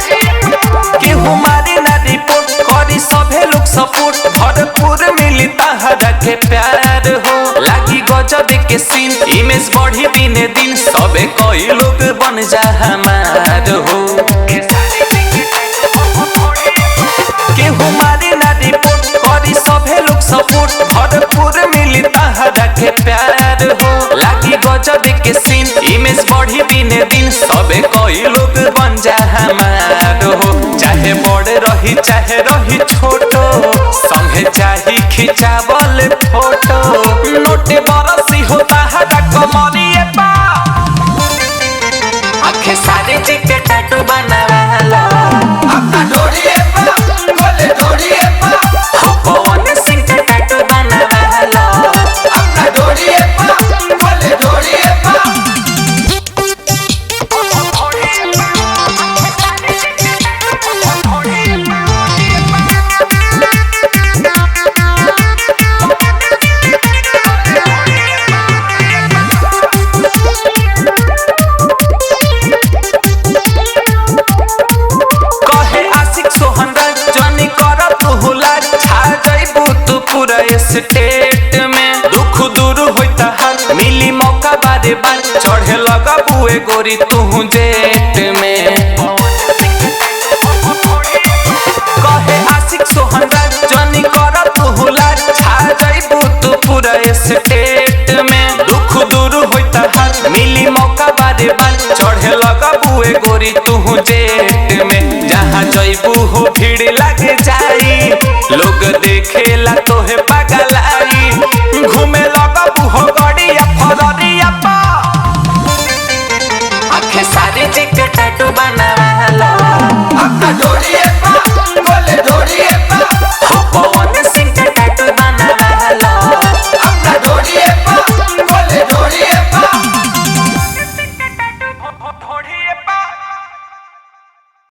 केहू मारी ना रिपोर्ट करी सभे लोग सपोर्ट भरपूर मिली तहरा के प्यार हो लागी गजब के सीन इमेज बढ़ी दिने दिन सबे कई लोग बन जा हमार हो केहू मारी ना रिपोर्ट करी सभे लोग सपोर्ट भरपूर मिली तहरा के प्यार हो लागी गजब के सीन इमेज बढ़ी दिने दिन सबे कई लोग बन जा हमार हो चाहे बड़ रही चाहे रही छोटो संगे चाही खिंचावल फोटो नोटे बरसी हो तहरा कमरिए पा आखे सारे चिट्टे टैटू बनावाला अपना ढोलिए पा बोले ढोलिए पा पवन सिंह के टैटू बनावाला अपना ढोलिए पा बोले ढोलिए पा स्टेट में दुख दूर होता है मिली मौका बारे बार चढ़े लगा बुए गोरी तू जेट में कहे आशिक सोहन राज जनी कर तू लाज छा जाइबू तू पूरा स्टेट में दुख दूर होता है मिली मौका बारे बार चढ़े लगा बुए गोरी तू जेट में जहाँ जाइबू हो भीड़ लग जा